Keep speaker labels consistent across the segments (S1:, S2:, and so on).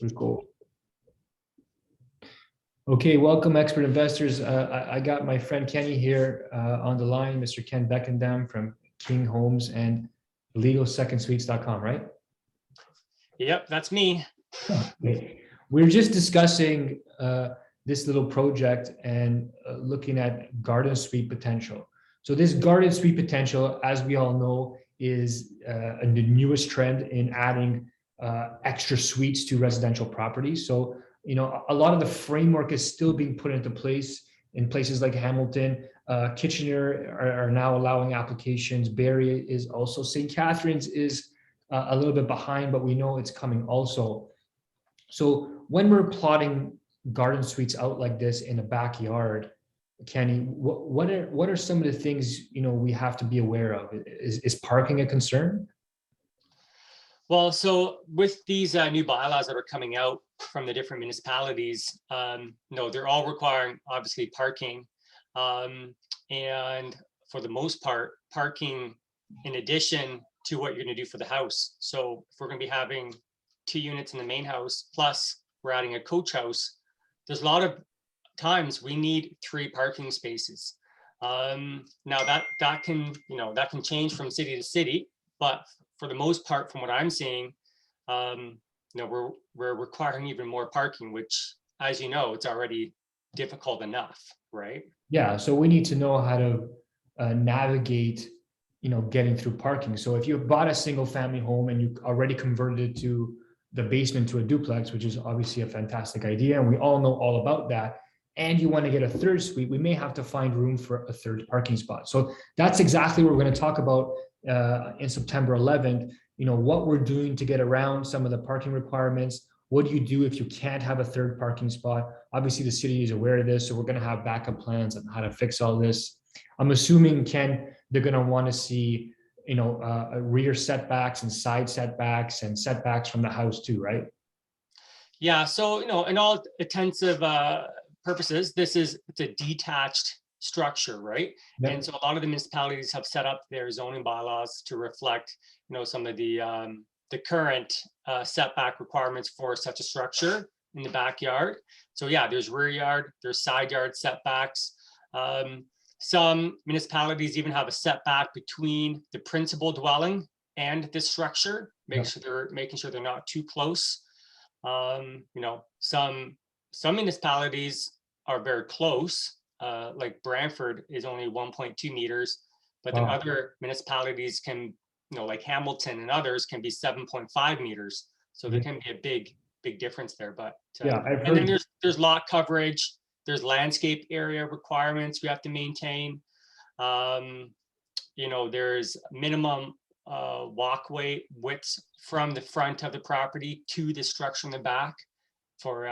S1: Pretty cool. Okay, welcome expert investors. I got my friend Kenny here on the line, Mr. Ken Beckendam from King Homes and LegalSecondSuites.com, right?
S2: Yep, that's me.
S1: Okay. We're just discussing this little project and looking at garden suite potential. So this garden suite potential, as we all know, is the newest trend in adding extra suites to residential properties. So, you know, a lot of the framework is still being put into place in places like Hamilton. Kitchener are now allowing applications. Barrie is also. St. Catharines is a little bit behind, but we know it's coming also. So when we're plotting garden suites out like this in a backyard, Kenny, what are some of the things, you know, we have to be aware of? Is parking a concern?
S2: Well, so with these new bylaws that are coming out from the different municipalities, no, they're all requiring obviously parking, and for the most part, parking in addition to what you're going to do for the house. So if we're going to be having 2 units in the main house, plus we're adding a coach house, there's a lot of times we need 3 parking spaces. Now that can, you know, that can change from city to city, but for the most part, from what I'm seeing, you know, we're requiring even more parking, which, as you know, it's already difficult enough, right?
S1: Yeah, so we need to know how to navigate, you know, getting through parking. So if you bought a single family home and you already converted it to the basement to a duplex, which is obviously a fantastic idea, and we all know all about that, and you want to get a 3rd suite, we may have to find room for a 3rd parking spot. So that's exactly what we're going to talk about in September 11th. You know, what we're doing to get around some of the parking requirements. What do you do if you can't have a 3rd parking spot? Obviously, the city is aware of this, so we're going to have backup plans on how to fix all this. I'm assuming, Ken, they're going to want to see, you know, rear setbacks and side setbacks and setbacks from the house too, right?
S2: Yeah. So, you know, in all intensive purposes, it's a detached structure, right?
S1: Yep.
S2: And so a lot of the municipalities have set up their zoning bylaws to reflect, you know, some of the current setback requirements for such a structure in the backyard. So yeah, there's rear yard, there's side yard setbacks. Some municipalities even have a setback between the principal dwelling and this structure, making sure they're not too close. You know, some municipalities are very close, like Brantford is only 1.2 meters, but then other municipalities can, you know, like Hamilton and others can be 7.5 meters. So there can be a big difference there. But
S1: yeah,
S2: and then there's lot coverage, there's landscape area requirements we have to maintain. You know, there's minimum walkway widths from the front of the property to the structure in the back for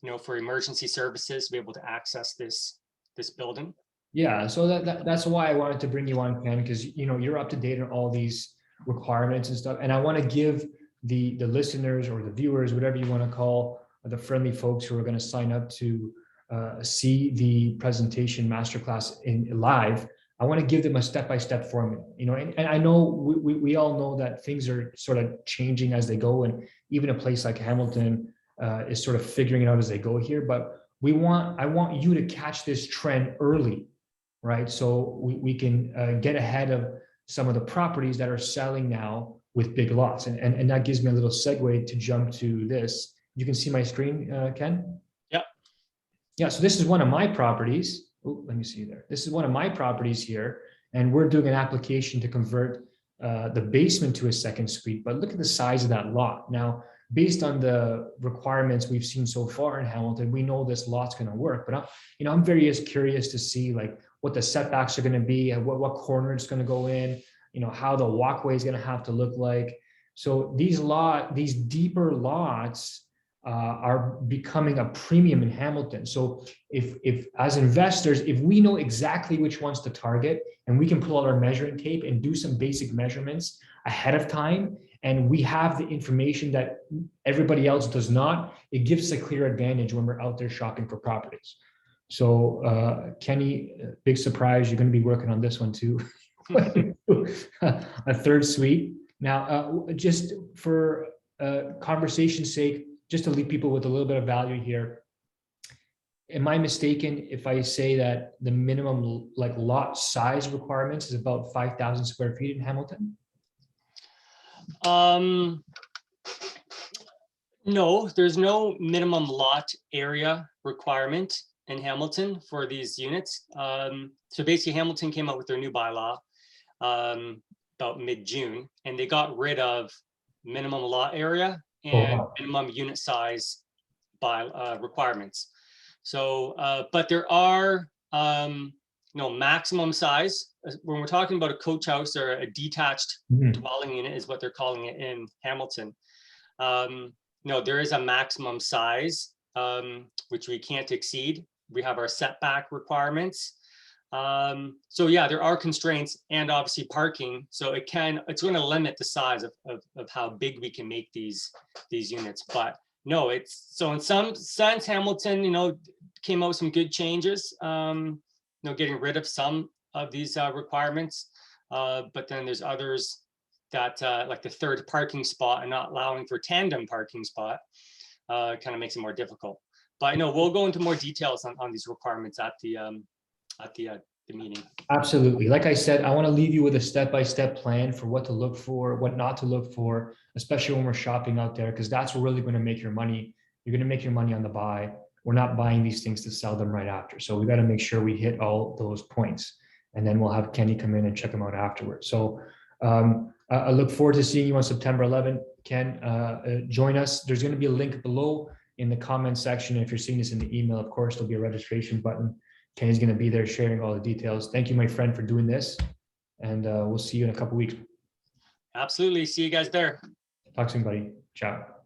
S2: you know, for emergency services to be able to access this building.
S1: Yeah, so that's why I wanted to bring you on, Ken, because, you know, you're up to date on all these requirements and stuff, and I want to give the listeners or the viewers, whatever you want to call the friendly folks who are going to sign up to see the presentation masterclass in live, I want to give them a step-by-step formula, you know, and I know we all know that things are sort of changing as they go, and even a place like Hamilton is sort of figuring it out as they go here, but I want you to catch this trend early, right? So we can get ahead of some of the properties that are selling now with big lots, and that gives me a little segue to jump to this. You can see my screen, Ken?
S2: Yep.
S1: Yeah, so this is one of my properties. Oh, let me see there. This is one of my properties here, and we're doing an application to convert the basement to a 2nd suite, but look at the size of that lot. Now, based on the requirements we've seen so far in Hamilton, we know this lot's going to work, but I'm very curious to see like what the setbacks are going to be, and what corner it's going to go in, you know, how the walkway is going to have to look like. So these deeper lots are becoming a premium in Hamilton. So if as investors, if we know exactly which ones to target, and we can pull out our measuring tape and do some basic measurements ahead of time, and we have the information that everybody else does not, it gives us a clear advantage when we're out there shopping for properties. So Kenny, big surprise, you're going to be working on this one too. A 3rd suite. Now, just for conversation's sake, just to leave people with a little bit of value here, am I mistaken if I say that the minimum like lot size requirements is about 5,000 square feet in Hamilton?
S2: No, there's no minimum lot area requirement in Hamilton for these units. So basically Hamilton came out with their new bylaw about mid-June, and they got rid of minimum lot area and minimum unit size by requirements. So, but there are maximum size. When we're talking about a coach house or a detached dwelling unit is what they're calling it in Hamilton. No, there is a maximum size, which we can't exceed. We have our setback requirements. So yeah, there are constraints and obviously parking. So it's going to limit the size of how big we can make these units. But no, so in some sense, Hamilton, came out with some good changes, getting rid of some of these requirements. But then there's others that like the third parking spot and not allowing for tandem parking spot kind of makes it more difficult. But we'll go into more details on these requirements at the meeting.
S1: Absolutely. Like I said, I want to leave you with a step-by-step plan for what to look for, what not to look for, especially when we're shopping out there, because that's really going to make your money. You're going to make your money on the buy. We're not buying these things to sell them right after. So we got to make sure we hit all those points, and then we'll have Kenny come in and check them out afterwards. So I look forward to seeing you on September 11th. Ken, join us. There's going to be a link below in the comment section. If you're seeing this in the email, of course, there'll be a registration button. Kenny's going to be there sharing all the details. Thank you, my friend, for doing this. And we'll see you in a couple of weeks.
S2: Absolutely. See you guys there.
S1: Talk soon, buddy. Ciao.